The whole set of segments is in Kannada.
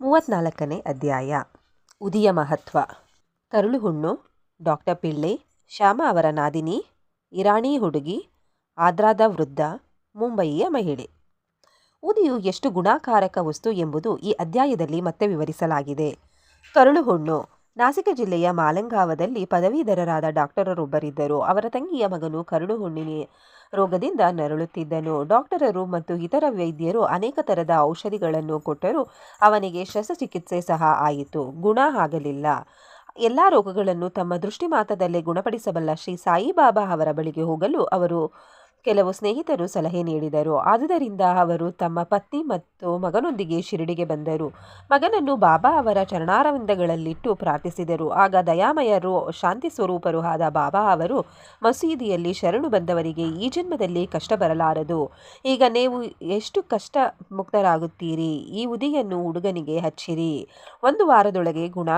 34ನೇ ಅಧ್ಯಾಯ. ಉದಿಯ ಮಹತ್ವ. ಕರುಳು ಹುಣ್ಣು. ಡಾಕ್ಟರ್ ಪಿಳ್ಳೆ, ಶ್ಯಾಮ ಅವರ ನಾದಿನಿ, ಇರಾಣಿ ಹುಡುಗಿ, ಆದ್ರಾದ ವೃದ್ಧ, ಮುಂಬಯಿಯ ಮಹಿಳೆ. ಉದಿಯು ಎಷ್ಟು ಗುಣಾಕಾರಕ ವಸ್ತು ಎಂಬುದು ಈ ಅಧ್ಯಾಯದಲ್ಲಿ ಮತ್ತೆ ವಿವರಿಸಲಾಗಿದೆ. ಕರುಳು ಹುಣ್ಣು. ನಾಸಿಕ ಜಿಲ್ಲೆಯ ಮಾಲಂಗಾವದಲ್ಲಿ ಪದವೀಧರರಾದ ಡಾಕ್ಟರರೊಬ್ಬರಿದ್ದರು. ಅವರ ತಂಗಿಯ ಮಗನು ಕರುಳು ಹುಣ್ಣಿನ ರೋಗದಿಂದ ನರಳುತ್ತಿದ್ದನು. ಡಾಕ್ಟರರು ಮತ್ತು ಇತರ ವೈದ್ಯರು ಅನೇಕ ಥರದ ಔಷಧಿಗಳನ್ನು ಕೊಟ್ಟರೂ ಅವನಿಗೆ ಶಸ್ತ್ರಚಿಕಿತ್ಸೆ ಸಹ ಆಯಿತು, ಗುಣ ಆಗಲಿಲ್ಲ. ಎಲ್ಲ ರೋಗಗಳನ್ನು ತಮ್ಮ ದೃಷ್ಟಿ ಮಾತ್ರದಲ್ಲೇ ಗುಣಪಡಿಸಬಲ್ಲ ಶ್ರೀ ಸಾಯಿಬಾಬಾ ಅವರ ಬಳಿಗೆ ಹೋಗಲು ಅವರು ಕೆಲವು ಸ್ನೇಹಿತರು ಸಲಹೆ ನೀಡಿದರು. ಆದುದರಿಂದ ಅವರು ತಮ್ಮ ಪತ್ನಿ ಮತ್ತು ಮಗನೊಂದಿಗೆ ಶಿರಡಿಗೆ ಬಂದರು. ಮಗನನ್ನು ಬಾಬಾ ಅವರ ಚರಣಾರವಿಂದಗಳಲ್ಲಿಟ್ಟು ಪ್ರಾರ್ಥಿಸಿದರು. ಆಗ ದಯಾಮಯರು, ಶಾಂತಿ ಸ್ವರೂಪರು ಆದ ಬಾಬಾ ಅವರು ಮಸೀದಿಯಲ್ಲಿ ಶರಣು ಬಂದವರಿಗೆ ಈ ಜನ್ಮದಲ್ಲಿ ಕಷ್ಟ ಬರಲಾರದು. ಈಗ ನೀವು ಎಷ್ಟು ಕಷ್ಟ ಮುಕ್ತರಾಗುತ್ತೀರಿ. ಈ ಉದಿಯನ್ನು ಹುಡುಗನಿಗೆ ಹಚ್ಚಿರಿ. 1 ವಾರದೊಳಗೆ ಗುಣ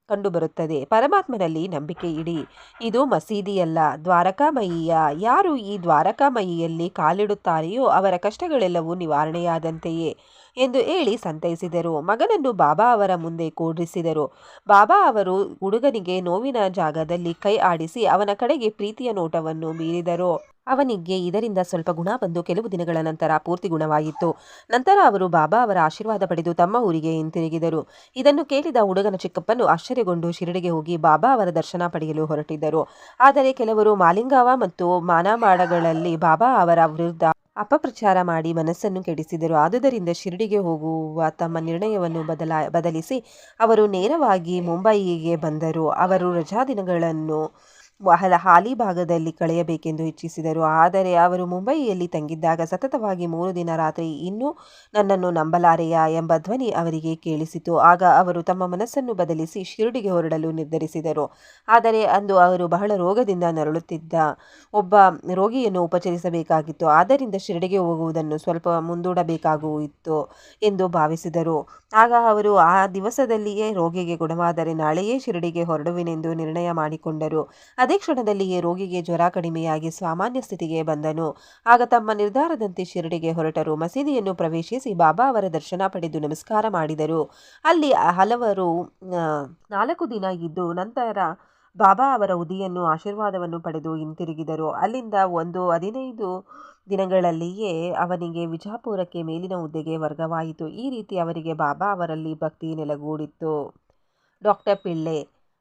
ಕಂಡುಬರುತ್ತದೆ. ಪರಮಾತ್ಮನಲ್ಲಿ ನಂಬಿಕೆ ಇಡಿ. ಇದು ಮಸೀದಿಯಲ್ಲ, ದ್ವಾರಕಾಮಯಿಯ. ಯಾರು ಈ ದ್ವಾರಕಾಮಯಿಯಲ್ಲಿ ಕಾಲಿಡುತ್ತಾರೆಯೋ ಅವರ ಕಷ್ಟಗಳೆಲ್ಲವೂ ನಿವಾರಣೆಯಾದಂತೆಯೇ ಎಂದು ಹೇಳಿ ಸಂತೈಸಿದರು. ಮಗನನ್ನು ಬಾಬಾ ಅವರ ಮುಂದೆ ಕೂರಿಸಿದರು. ಬಾಬಾ ಅವರು ಹುಡುಗನಿಗೆ ನೋವಿನ ಜಾಗದಲ್ಲಿ ಕೈ ಆಡಿಸಿ ಅವನ ಕಡೆಗೆ ಪ್ರೀತಿಯ ನೋಟವನ್ನು ಬೀರಿದರು. ಅವನಿಗೆ ಇದರಿಂದ ಸ್ವಲ್ಪ ಗುಣ ಬಂದು ಕೆಲವು ದಿನಗಳ ನಂತರ ಪೂರ್ತಿ ಗುಣವಾಯಿತು. ನಂತರ ಅವರು ಬಾಬಾ ಅವರ ಆಶೀರ್ವಾದ ಪಡೆದು ತಮ್ಮ ಊರಿಗೆ ಹಿಂತಿರುಗಿದರು. ಇದನ್ನು ಕೇಳಿದ ಹುಡುಗನ ಚಿಕ್ಕಪ್ಪನು ಆಶ್ಚರ್ಯಗೊಂಡು ಶಿರಡಿಗೆ ಹೋಗಿ ಬಾಬಾ ಅವರ ದರ್ಶನ ಪಡೆಯಲು ಹೊರಟಿದ್ದರು. ಆದರೆ ಕೆಲವರು ಮಾಲಿಂಗಾವ ಮತ್ತು ಮಾನಮಾಡಗಳಲ್ಲಿ ಬಾಬಾ ಅವರ ವಿರುದ್ಧ ಅಪಪ್ರಚಾರ ಮಾಡಿ ಮನಸ್ಸನ್ನು ಕೆಡಿಸಿದರು. ಆದುದರಿಂದ ಶಿರಡಿಗೆ ಹೋಗುವ ತಮ್ಮ ನಿರ್ಣಯವನ್ನು ಬದಲಿಸಿ ಅವರು ನೇರವಾಗಿ ಮುಂಬಯಿಗೆ ಬಂದರು. ಅವರು ರಜಾದಿನಗಳನ್ನು ಹಾಲಿ ಭಾಗದಲ್ಲಿ ಕಳೆಯಬೇಕೆಂದು ಇಚ್ಛಿಸಿದರು. ಆದರೆ ಅವರು ಮುಂಬಯಿಯಲ್ಲಿ ತಂಗಿದ್ದಾಗ ಸತತವಾಗಿ 3 ದಿನ ರಾತ್ರಿ ಇನ್ನೂ ನನ್ನನ್ನು ನಂಬಲಾರೆಯಾ ಎಂಬ ಧ್ವನಿ ಅವರಿಗೆ ಕೇಳಿಸಿತು. ಆಗ ಅವರು ತಮ್ಮ ಮನಸ್ಸನ್ನು ಬದಲಿಸಿ ಶಿರಡಿಗೆ ಹೊರಡಲು ನಿರ್ಧರಿಸಿದರು. ಆದರೆ ಅಂದು ಅವರು ಬಹಳ ರೋಗದಿಂದ ನರಳುತ್ತಿದ್ದ ಒಬ್ಬ ರೋಗಿಯನ್ನು ಉಪಚರಿಸಬೇಕಾಗಿತ್ತು. ಆದ್ದರಿಂದ ಶಿರಡಿಗೆ ಹೋಗುವುದನ್ನು ಸ್ವಲ್ಪ ಮುಂದೂಡಬೇಕಾಗುತ್ತಿತ್ತು ಎಂದು ಭಾವಿಸಿದರು. ಆಗ ಅವರು ಆ ದಿವಸದಲ್ಲಿಯೇ ರೋಗಿಗೆ ಗುಣವಾದರೆ ನಾಳೆಯೇ ಶಿರಡಿಗೆ ಹೊರಡುವೆನೆಂದು ನಿರ್ಣಯ ಮಾಡಿಕೊಂಡರು. ಅದೇ ಕ್ಷಣದಲ್ಲಿಯೇ ರೋಗಿಗೆ ಜ್ವರ ಕಡಿಮೆಯಾಗಿ ಸಾಮಾನ್ಯ ಸ್ಥಿತಿಗೆ ಬಂದನು. ಆಗ ತಮ್ಮ ನಿರ್ಧಾರದಂತೆ ಶಿರಡಿಗೆ ಹೊರಟರು. ಮಸೀದಿಯನ್ನು ಪ್ರವೇಶಿಸಿ ಬಾಬಾ ಅವರ ದರ್ಶನ ಪಡೆದು ನಮಸ್ಕಾರ ಮಾಡಿದರು. ಅಲ್ಲಿ ಹಲವರು 4 ದಿನ ಇದ್ದು ನಂತರ ಬಾಬಾ ಅವರ ಉದಿಯನ್ನು ಆಶೀರ್ವಾದವನ್ನು ಪಡೆದು ಹಿಂತಿರುಗಿದರು. ಅಲ್ಲಿಂದ 15 ದಿನಗಳಲ್ಲಿಯೇ ಅವನಿಗೆ ವಿಜಾಪುರಕ್ಕೆ ಮೇಲಿನ ಹುದ್ದೆಗೆ ವರ್ಗವಾಯಿತು. ಈ ರೀತಿ ಅವರಿಗೆ ಬಾಬಾ ಅವರಲ್ಲಿ ಭಕ್ತಿ ನೆಲೆಗೂಡಿತು. ಡಾಕ್ಟರ್ ಪಿಳ್ಳೆ.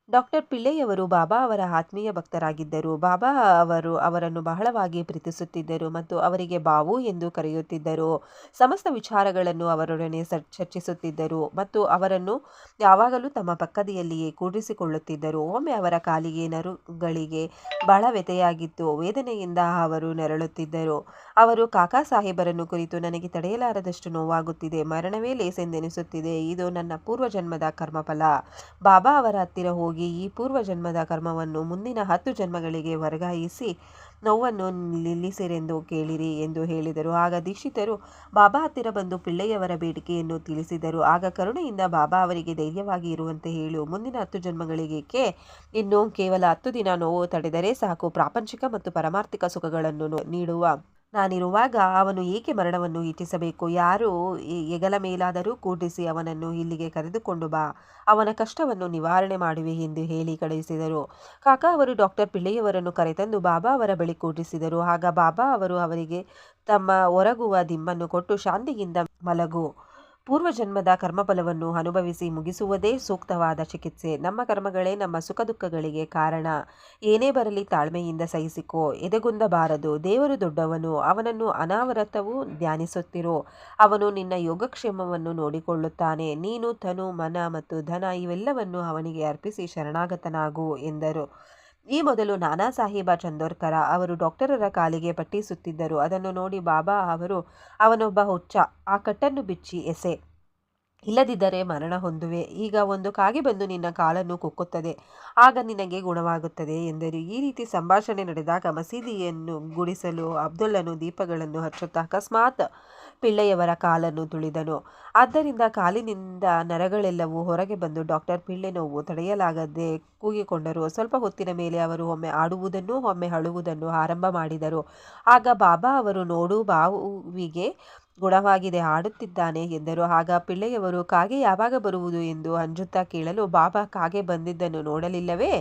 ಡಾಕ್ಟರ್ ಪಿಳ್ಳೆಯವರು ಬಾಬಾ ಅವರ ಆತ್ಮೀಯ ಭಕ್ತರಾಗಿದ್ದರು. ಬಾಬಾ ಅವರು ಅವರನ್ನು ಬಹಳವಾಗಿ ಪ್ರೀತಿಸುತ್ತಿದ್ದರು ಮತ್ತು ಅವರಿಗೆ ಬಾವು ಎಂದು ಕರೆಯುತ್ತಿದ್ದರು. ಸಮಸ್ತ ವಿಚಾರಗಳನ್ನು ಅವರೊಡನೆ ಚರ್ಚಿಸುತ್ತಿದ್ದರು ಮತ್ತು ಅವರನ್ನು ಯಾವಾಗಲೂ ತಮ್ಮ ಪಕ್ಕದಲ್ಲಿಯೇ ಕೂಡಿಸಿಕೊಳ್ಳುತ್ತಿದ್ದರು. ಒಮ್ಮೆ ಅವರ ಕಾಲಿಗೆ ನರುಗಳಿಗೆ ಬಹಳ ವ್ಯಥೆಯಾಗಿತ್ತು. ವೇದನೆಯಿಂದ ಅವರು ನರಳುತ್ತಿದ್ದರು. ಅವರು ಕಾಕಾ ಸಾಹೇಬರನ್ನು ಕುರಿತು, ನನಗೆ ತಡೆಯಲಾರದಷ್ಟು ನೋವಾಗುತ್ತಿದೆ, ಮರಣವೇ ಲೇಸೆಂದೆನಿಸುತ್ತಿದೆ, ಇದು ನನ್ನ ಪೂರ್ವಜನ್ಮದ ಕರ್ಮಫಲ. ಬಾಬಾ ಅವರ ಹತ್ತಿರ ಹೋಗಿ ಈ ಪೂರ್ವಜನ್ಮದ ಕರ್ಮವನ್ನು ಮುಂದಿನ 10 ಜನ್ಮಗಳಿಗೆ ವರ್ಗಾಯಿಸಿ ನೋವನ್ನು ನಿಲ್ಲಿಸಿರೆಂದು ಕೇಳಿರಿ ಎಂದು ಹೇಳಿದರು. ಆಗ ದೀಕ್ಷಿತರು ಬಾಬಾ ಹತ್ತಿರ ಬಂದು ಪಿಳ್ಳೆಯವರ ಬೇಡಿಕೆಯನ್ನು ತಿಳಿಸಿದರು. ಆಗ ಕರುಣೆಯಿಂದ ಬಾಬಾ ಅವರಿಗೆ ಧೈರ್ಯವಾಗಿ ಇರುವಂತೆ ಹೇಳು, ಮುಂದಿನ 10 ಜನ್ಮಗಳಿಗೆ ಇನ್ನು ಕೇವಲ 10 ದಿನ ನೋವು ತಡೆದರೆ ಸಾಕು, ಪ್ರಾಪಂಚಿಕ ಮತ್ತು ಪಾರಮಾರ್ಥಿಕ ಸುಖಗಳನ್ನು ನೀಡುವ ನಾನಿರುವಾಗ ಅವನು ಏಕೆ ಮರಣವನ್ನು ಇಚ್ಛಿಸಬೇಕು. ಯಾರು ಹೆಗಲ ಮೇಲಾದರೂ ಕೂಡಿಸಿ ಅವನನ್ನು ಇಲ್ಲಿಗೆ ಕರೆದುಕೊಂಡು ಬಾ, ಅವನ ಕಷ್ಟವನ್ನು ನಿವಾರಣೆ ಮಾಡುವೆ ಎಂದು ಹೇಳಿ ಕಳುಹಿಸಿದರು. ಕಾಕಾ ಅವರು ಡಾಕ್ಟರ್ ಪಿಳ್ಳೆಯವರನ್ನು ಕರೆತಂದು ಬಾಬಾ ಅವರ ಬಳಿ ಕೂಡಿಸಿದರು. ಆಗ ಬಾಬಾ ಅವರು ಅವರಿಗೆ ತಮ್ಮ ಒರಗುವ ದಿಂಬನ್ನು ಕೊಟ್ಟು ಶಾಂತಿಯಿಂದ ಮಲಗು, ಪೂರ್ವಜನ್ಮದ ಕರ್ಮಫಲವನ್ನು ಅನುಭವಿಸಿ ಮುಗಿಸುವುದೇ ಸೂಕ್ತವಾದ ಚಿಕಿತ್ಸೆ. ನಮ್ಮ ಕರ್ಮಗಳೇ ನಮ್ಮ ಸುಖ ದುಃಖಗಳಿಗೆ ಕಾರಣ. ಏನೇ ಬರಲಿ ತಾಳ್ಮೆಯಿಂದ ಸಹಿಸಿಕೋ, ಎದೆಗುಂದಬಾರದು. ದೇವರು ದೊಡ್ಡವನು, ಅವನನ್ನು ಅನಾವರತವೂ ಧ್ಯಾನಿಸುತ್ತಿರು. ಅವನು ನಿನ್ನ ಯೋಗಕ್ಷೇಮವನ್ನು ನೋಡಿಕೊಳ್ಳುತ್ತಾನೆ. ನೀನು ತನು, ಮನ ಮತ್ತು ಧನ ಇವೆಲ್ಲವನ್ನು ಅವನಿಗೆ ಅರ್ಪಿಸಿ ಶರಣಾಗತನಾಗು ಎಂದರು. ಈ ಮೊದಲು ನಾನಾ ಸಾಹೇಬ ಚಂದೋರ್ಕರ ಅವರು ಡಾಕ್ಟರರ ಕಾಲಿಗೆ ಪಟ್ಟಿ ಸುತ್ತಿದ್ದರು. ಅದನ್ನು ನೋಡಿ ಬಾಬಾ ಅವರು, ಅವನೊಬ್ಬ ಹುಚ್ಚ, ಆ ಕಟ್ಟನ್ನು ಬಿಚ್ಚಿ ಎಸೆ, ಇಲ್ಲದಿದ್ದರೆ ಮರಣ ಹೊಂದುವೆ. ಈಗ ಒಂದು ಕಾಗೆ ಬಂದು ನಿನ್ನ ಕಾಲನ್ನು ಕುಕ್ಕುತ್ತದೆ, ಆಗ ನಿನಗೆ ಗುಣವಾಗುತ್ತದೆ ಎಂದರು. ಈ ರೀತಿ ಸಂಭಾಷಣೆ ನಡೆದಾಗ ಮಸೀದಿಯನ್ನು ಗುಡಿಸಲು ಅಬ್ದುಲ್ಲನು ದೀಪಗಳನ್ನು ಹಚ್ಚುತ್ತಾ ಅಕಸ್ಮಾತ್ ಪಿಳ್ಳೆಯವರ ಕಾಲನ್ನು ತುಳಿದನು. ಆದ್ದರಿಂದ ಕಾಲಿನಿಂದ ನರಗಳೆಲ್ಲವೂ ಹೊರಗೆ ಬಂದು ಡಾಕ್ಟರ್ ಪಿಳ್ಳೆ ನೋವು ತಡೆಯಲಾಗದೆ ಕೂಗಿಕೊಂಡರು. ಸ್ವಲ್ಪ ಹೊತ್ತಿನ ಮೇಲೆ ಅವರು ಒಮ್ಮೆ ಆಡುವುದನ್ನು ಒಮ್ಮೆ ಅಳುವುದನ್ನು ಆರಂಭ ಮಾಡಿದರು. ಆಗ ಬಾಬಾ ಅವರು, ನೋಡು, ಬಾವಿಗೆ ಗುಣವಾಗಿದೆ, ಆಡುತ್ತಿದ್ದಾನೆ ಎಂದರು. ಆಗ ಪಿಳ್ಳೆಯವರು ಕಾಗೆ ಯಾವಾಗ ಬರುವುದು ಎಂದು ಅಂಜುತ್ತಾ ಕೇಳಲು, ಬಾಬಾ ಕಾಗೆ ಬಂದಿದ್ದನ್ನು ನೋಡಲಿಲ್ಲವೇ?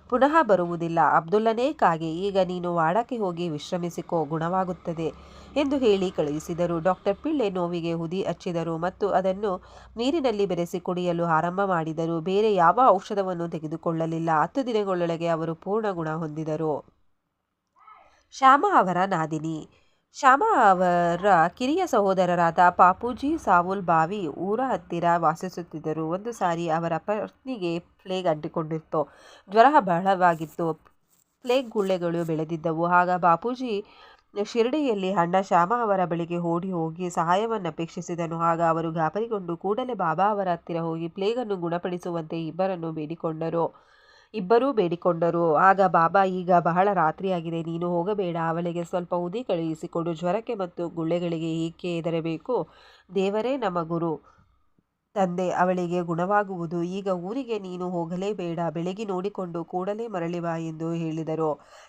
ಪುನಃ ಬರುವುದಿಲ್ಲ. ಅಬ್ದುಲ್ಲನೇ ಕಾಗೆ, ಈಗ ನೀನು ವಾಡಕ್ಕೆ ಹೋಗಿ ವಿಶ್ರಮಿಸಿಕೋ, ಗುಣವಾಗುತ್ತದೆ ಎಂದು ಹೇಳಿ ಕಳುಹಿಸಿದರು. ಡಾಕ್ಟರ್ ಪಿಳ್ಳೆ ನೋವಿಗೆ ಹುದಿ ಹಚ್ಚಿದರು ಮತ್ತು ಅದನ್ನು ನೀರಿನಲ್ಲಿ ಬೆರೆಸಿ ಕುಡಿಯಲು ಆರಂಭ ಮಾಡಿದರು. ಬೇರೆ ಯಾವ ಔಷಧವನ್ನು ತೆಗೆದುಕೊಳ್ಳಲಿಲ್ಲ. 10 ದಿನಗಳೊಳಗೆ ಅವರು ಪೂರ್ಣ ಗುಣ ಹೊಂದಿದರು. ಶ್ಯಾಮ ಅವರ ನಾದಿನಿ. ಶ್ಯಾಮ ಅವರ ಕಿರಿಯ ಸಹೋದರರಾದ ಪಾಪೂಜಿ ಸಾವುಲ್ ಬಾವಿ ಊರ ಹತ್ತಿರ ವಾಸಿಸುತ್ತಿದ್ದರು. ಒಂದು ಸಾರಿ ಅವರ ಪತ್ನಿಗೆ ಪ್ಲೇಗ್ ಅಂಟಿಕೊಂಡಿತ್ತು. ಜ್ವರ ಬಹಳವಾಗಿತ್ತು. ಪ್ಲೇಗ್ ಗುಳ್ಳೆಗಳು ಬೆಳೆದಿದ್ದವು. ಆಗ ಬಾಪೂಜಿ ಶಿರಡಿಯಲ್ಲಿ ಅಣ್ಣ ಶ್ಯಾಮ ಅವರ ಬಳಿಗೆ ಓಡಿ ಹೋಗಿ ಸಹಾಯವನ್ನು ಅಪೇಕ್ಷಿಸಿದನು. ಆಗ ಅವರು ಗಾಬರಿಗೊಂಡು ಕೂಡಲೇ ಬಾಬಾ ಅವರ ಹತ್ತಿರ ಹೋಗಿ ಪ್ಲೇಗನ್ನು ಗುಣಪಡಿಸುವಂತೆ ಇಬ್ಬರೂ ಬೇಡಿಕೊಂಡರು. ಆಗ ಬಾಬಾ, ಈಗ ಬಹಳ ರಾತ್ರಿಯಾಗಿದೆ, ನೀನು ಹೋಗಬೇಡ, ಅವಳಿಗೆ ಸ್ವಲ್ಪ ಉದಿ ಕಳುಹಿಸಿಕೊಡು. ಜ್ವರಕ್ಕೆ ಮತ್ತು ಗುಳ್ಳೆಗಳಿಗೆ ಏಕೆ ಹೆದರಬೇಕು? ದೇವರೇ ನಮ್ಮ ಗುರು ತಂದೆ, ಅವಳಿಗೆ ಗುಣವಾಗುವುದು. ಈಗ ಊರಿಗೆ ನೀನು ಹೋಗಲೇಬೇಡ, ಬೆಳಗ್ಗೆ ನೋಡಿಕೊಂಡು ಕೂಡಲೇ ಮರಳಿ ಬಾ ಎಂದು ಹೇಳಿದರು.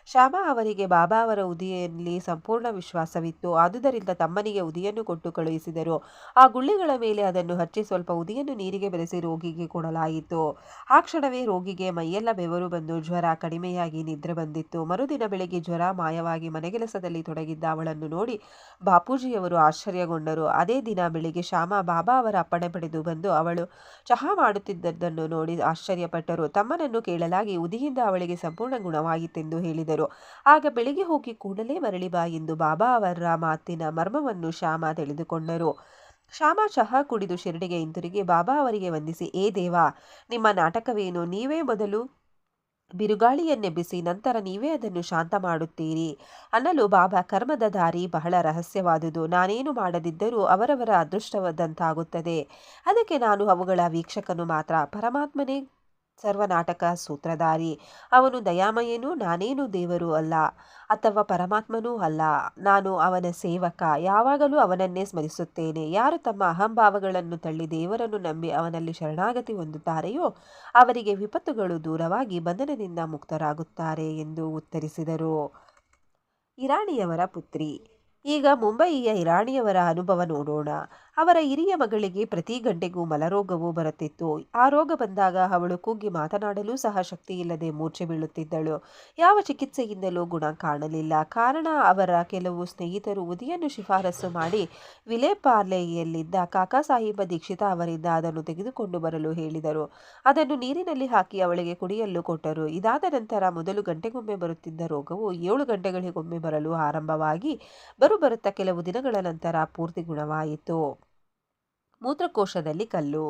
ಶ್ಯಾಮ ಅವರಿಗೆ ಬಾಬಾ ಅವರ ಉದಿಯಲ್ಲಿ ಸಂಪೂರ್ಣ ವಿಶ್ವಾಸವಿತ್ತು. ಆದುದರಿಂದ ತಮ್ಮನಿಗೆ ಉದಿಯನ್ನು ಕೊಟ್ಟು ಕಳುಹಿಸಿದರು. ಆ ಗುಳ್ಳೆಗಳ ಮೇಲೆ ಅದನ್ನು ಹಚ್ಚಿ ಸ್ವಲ್ಪ ಉದಿಯನ್ನು ನೀರಿಗೆ ಬೆರೆಸಿ ರೋಗಿಗೆ ಕೊಡಲಾಯಿತು. ಆ ಕ್ಷಣವೇ ರೋಗಿಗೆ ಮೈಯೆಲ್ಲ ಬೆವರು ಬಂದು ಜ್ವರ ಕಡಿಮೆಯಾಗಿ ನಿದ್ರೆ ಬಂದಿತ್ತು. ಮರುದಿನ ಬೆಳಗ್ಗೆ ಜ್ವರ ಮಾಯವಾಗಿ ಮನೆಗೆಲಸದಲ್ಲಿ ತೊಡಗಿದ್ದ ಅವಳನ್ನು ನೋಡಿ ಬಾಪೂಜಿಯವರು ಆಶ್ಚರ್ಯಗೊಂಡರು. ಅದೇ ದಿನ ಬೆಳಿಗ್ಗೆ ಶ್ಯಾಮ ಬಾಬಾ ಅವರ ಅಪ್ಪಣೆ ಪಡೆದು ಬಂದು ಅವಳು ಚಹಾ ಮಾಡುತ್ತಿದ್ದದ್ದನ್ನು ನೋಡಿ ಆಶ್ಚರ್ಯಪಟ್ಟರು. ತಮ್ಮನನ್ನು ಕೇಳಲಾಗಿ ಉದಿಯಿಂದ ಅವಳಿಗೆ ಸಂಪೂರ್ಣ ಗುಣವಾಯಿತೆಂದು ಹೇಳಿದರು. ಆಗ ಬೆಳಿಗ್ಗೆ ಹೋಗಿ ಕೂಡಲೇ ಮರಳಿ ಬಾ ಎಂದು ಬಾಬಾ ಅವರ ಮಾತಿನ ಮರ್ಮವನ್ನು ಶ್ಯಾಮ ತಿಳಿದುಕೊಂಡರು. ಶ್ಯಾಮ ಚಹಾ ಕುಡಿದು ಶಿರಡಿಗೆ ಹಿಂತಿರುಗಿ ಬಾಬಾ ಅವರಿಗೆ ವಂದಿಸಿ, ಏ ದೇವಾ, ನಿಮ್ಮ ನಾಟಕವೇನು? ನೀವೇ ಮೊದಲು ಬಿರುಗಾಳಿಯನ್ನೆಬ್ಬಿಸಿ ನಂತರ ನೀವೇ ಅದನ್ನು ಶಾಂತ ಮಾಡುತ್ತೀರಿ ಅನ್ನಲು ಬಾಬಾ, ಕರ್ಮದ ದಾರಿ ಬಹಳ ರಹಸ್ಯವಾದುದು. ನಾನೇನು ಮಾಡದಿದ್ದರೂ ಅವರವರ ಅದೃಷ್ಟದಂತಾಗುತ್ತದೆ. ಅದಕ್ಕೆ ನಾನು ಅವುಗಳ ವೀಕ್ಷಕನು ಮಾತ್ರ. ಪರಮಾತ್ಮನೇ ಸರ್ವನಾಟಕ ಸೂತ್ರಧಾರಿ. ಅವನು ದಯಾಮಯನೂ. ನಾನೇನು ದೇವರು ಅಲ್ಲ ಅಥವಾ ಪರಮಾತ್ಮನೂ ಅಲ್ಲ. ನಾನು ಅವನ ಸೇವಕ. ಯಾವಾಗಲೂ ಅವನನ್ನೇ ಸ್ಮರಿಸುತ್ತೇನೆ. ಯಾರು ತಮ್ಮ ಅಹಂಭಾವಗಳನ್ನು ತಳ್ಳಿ ದೇವರನ್ನು ನಂಬಿ ಅವನಲ್ಲಿ ಶರಣಾಗತಿ ಹೊಂದುತ್ತಾರೆಯೋ ಅವರಿಗೆ ವಿಪತ್ತುಗಳು ದೂರವಾಗಿ ಬಂಧನದಿಂದ ಮುಕ್ತರಾಗುತ್ತಾರೆ ಎಂದು ಉತ್ತರಿಸಿದರು. ಇರಾಣಿಯವರ ಪುತ್ರಿ. ಈಗ ಮುಂಬಯಿಯ ಇರಾಣಿಯವರ ಅನುಭವ ನೋಡೋಣ. ಅವರ ಹಿರಿಯ ಮಗಳಿಗೆ ಪ್ರತಿ ಗಂಟೆಗೂ ಮಲರೋಗವು ಬರುತ್ತಿತ್ತು. ಆ ರೋಗ ಬಂದಾಗ ಅವಳು ಕುಗ್ಗಿ ಮಾತನಾಡಲು ಸಹ ಶಕ್ತಿಯಿಲ್ಲದೆ ಮೂರ್ಛೆ ಬೀಳುತ್ತಿದ್ದಳು. ಯಾವ ಚಿಕಿತ್ಸೆಯಿಂದಲೂ ಗುಣ ಕಾಣಲಿಲ್ಲ. ಕಾರಣ, ಅವರ ಕೆಲವು ಸ್ನೇಹಿತರು ಉದಿಯನ್ನು ಶಿಫಾರಸು ಮಾಡಿ ವಿಲೇಪಾರ್ಲೆಯಲ್ಲಿದ್ದ ಕಾಕಾ ಸಾಹೇಬ ದೀಕ್ಷಿತ ಅವರಿಂದ ಅದನ್ನು ತೆಗೆದುಕೊಂಡು ಬರಲು ಹೇಳಿದರು. ಅದನ್ನು ನೀರಿನಲ್ಲಿ ಹಾಕಿ ಅವಳಿಗೆ ಕುಡಿಯಲು ಕೊಟ್ಟರು. ಇದಾದ ನಂತರ ಮೊದಲು ಗಂಟೆಗೊಮ್ಮೆ ಬರುತ್ತಿದ್ದ ರೋಗವು 7 ಗಂಟೆಗಳಿಗೊಮ್ಮೆ ಬರಲು ಆರಂಭವಾಗಿ ಬರುತ್ತಾ ಕೆಲವು ದಿನಗಳ ನಂತರ ಪೂರ್ತಿ ಗುಣವಾಯಿತು. ಮೂತ್ರಕೋಶದಲ್ಲಿ ಕಲ್ಲು.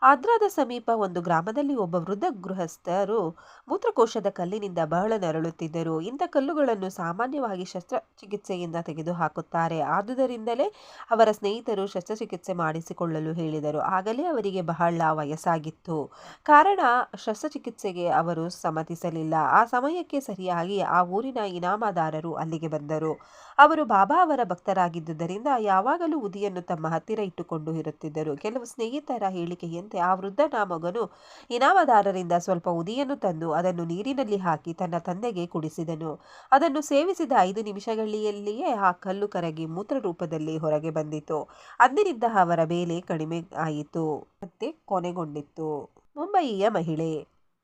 ಆದ್ರಾದ ಸಮೀಪ ಒಂದು ಗ್ರಾಮದಲ್ಲಿ ಒಬ್ಬ ವೃದ್ಧ ಗೃಹಸ್ಥರು ಮೂತ್ರಕೋಶದ ಕಲ್ಲಿನಿಂದ ಬಹಳ ನರಳುತ್ತಿದ್ದರು. ಇಂಥ ಕಲ್ಲುಗಳನ್ನು ಸಾಮಾನ್ಯವಾಗಿ ಶಸ್ತ್ರಚಿಕಿತ್ಸೆಯಿಂದ ತೆಗೆದುಹಾಕುತ್ತಾರೆ. ಆದುದರಿಂದಲೇ ಅವರ ಸ್ನೇಹಿತರು ಶಸ್ತ್ರಚಿಕಿತ್ಸೆ ಮಾಡಿಸಿಕೊಳ್ಳಲು ಹೇಳಿದರು. ಆಗಲೇ ಅವರಿಗೆ ಬಹಳ ವಯಸ್ಸಾಗಿತ್ತು. ಕಾರಣ, ಶಸ್ತ್ರಚಿಕಿತ್ಸೆಗೆ ಅವರು ಸಮ್ಮತಿಸಲಿಲ್ಲ. ಆ ಸಮಯಕ್ಕೆ ಸರಿಯಾಗಿ ಆ ಊರಿನ ಇನಾಮದಾರರು ಅಲ್ಲಿಗೆ ಬಂದರು. ಅವರು ಬಾಬಾ ಅವರ ಭಕ್ತರಾಗಿದ್ದುದರಿಂದ ಯಾವಾಗಲೂ ಉದಿಯನ್ನು ತಮ್ಮ ಹತ್ತಿರ ಇಟ್ಟುಕೊಂಡು ಇರುತ್ತಿದ್ದರು. ಕೆಲವು ಸ್ನೇಹಿತರ ಹೇಳಿಕೆಯಂತೆ ಆ ವೃದ್ಧನ ಮಗನು ಇನಾಮದಾರರಿಂದ ಸ್ವಲ್ಪ ಉದಿಯನ್ನು ತಂದು ಅದನ್ನು ನೀರಿನಲ್ಲಿ ಹಾಕಿ ತನ್ನ ತಂದೆಗೆ ಕುಡಿಸಿದನು. ಅದನ್ನು ಸೇವಿಸಿದ 5 ನಿಮಿಷಗಳಲ್ಲಿಯೇ ಆ ಕಲ್ಲು ಕರಗಿ ಮೂತ್ರ ರೂಪದಲ್ಲಿ ಹೊರಗೆ ಬಂದಿತು. ಅಂದಿನಿಂದ ಅವರ ಬೇಲೆ ಕಡಿಮೆ ಆಯಿತು ಮತ್ತೆ ಕೊನೆಗೊಂಡಿತ್ತು. ಮುಂಬಯಿಯ ಮಹಿಳೆ.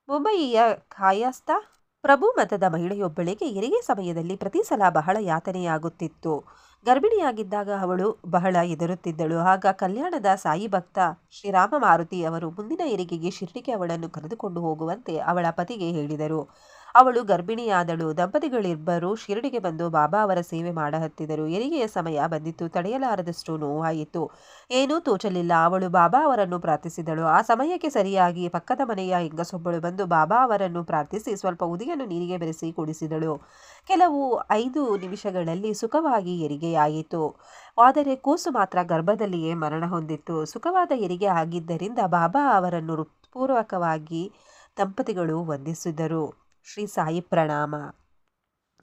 ಮುಂಬಯಿಯ ಕಾಯಸ್ಥ ಪ್ರಭು ಮತದ ಮಹಿಳೆಯೊಬ್ಬಳಿಗೆ ಹೆರಿಗೆ ಸಮಯದಲ್ಲಿ ಪ್ರತಿ ಸಲ ಬಹಳ ಯಾತನೆಯಾಗುತ್ತಿತ್ತು. ಗರ್ಭಿಣಿಯಾಗಿದ್ದಾಗ ಅವಳು ಬಹಳ ಹೆದರುತ್ತಿದ್ದಳು. ಆಗ ಕಲ್ಯಾಣದ ಸಾಯಿ ಭಕ್ತ ಶ್ರೀರಾಮ ಮಾರುತಿ ಅವರು ಮುಂದಿನ ಹೆರಿಗೆಗೆ ಶಿರ್ಡಿಗೆ ಅವಳನ್ನು ಕರೆದುಕೊಂಡು ಹೋಗುವಂತೆ ಅವಳ ಪತಿಗೆ ಹೇಳಿದರು. ಅವಳು ಗರ್ಭಿಣಿಯಾದಳು. ದಂಪತಿಗಳಿಬ್ಬರು ಶಿರಡಿಗೆ ಬಂದು ಬಾಬಾ ಅವರ ಸೇವೆ ಮಾಡಹತ್ತಿದರು. ಹೆರಿಗೆಯ ಸಮಯ ಬಂದಿತ್ತು. ತಡೆಯಲಾರದಷ್ಟು ನೋವಾಯಿತು. ಏನೂ ತೋಚಲಿಲ್ಲ. ಅವಳು ಬಾಬಾ ಅವರನ್ನು ಪ್ರಾರ್ಥಿಸಿದಳು. ಆ ಸಮಯಕ್ಕೆ ಸರಿಯಾಗಿ ಪಕ್ಕದ ಮನೆಯ ಹೆಂಗಸೊಬ್ಬಳು ಬಂದು ಬಾಬಾ ಅವರನ್ನು ಪ್ರಾರ್ಥಿಸಿ ಸ್ವಲ್ಪ ಉದಿಯನ್ನು ನೀರಿಗೆ ಬೆರೆಸಿ ಕುಡಿಸಿದಳು. ಕೆಲವು 5 ನಿಮಿಷಗಳಲ್ಲಿ ಸುಖವಾಗಿ ಹೆರಿಗೆಯಾಯಿತು. ಆದರೆ ಕೂಸು ಮಾತ್ರ ಗರ್ಭದಲ್ಲಿಯೇ ಮರಣ ಹೊಂದಿತ್ತು. ಸುಖವಾದ ಹೆರಿಗೆ ಆಗಿದ್ದರಿಂದ ಬಾಬಾ ಅವರನ್ನು ಹೃತ್ಪೂರ್ವಕವಾಗಿ ದಂಪತಿಗಳು ವಂದಿಸಿದರು. ಶ್ರೀ ಸಾಯಿ ಪ್ರಣಾಮ.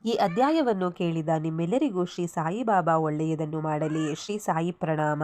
ಈ ಅಧ್ಯಾಯವನ್ನು ಕೇಳಿದ ನಿಮ್ಮೆಲ್ಲರಿಗೂ ಶ್ರೀ ಸಾಯಿಬಾಬಾ ಒಳ್ಳೆಯದನ್ನು ಮಾಡಲಿ. ಶ್ರೀ ಸಾಯಿ ಪ್ರಣಾಮ.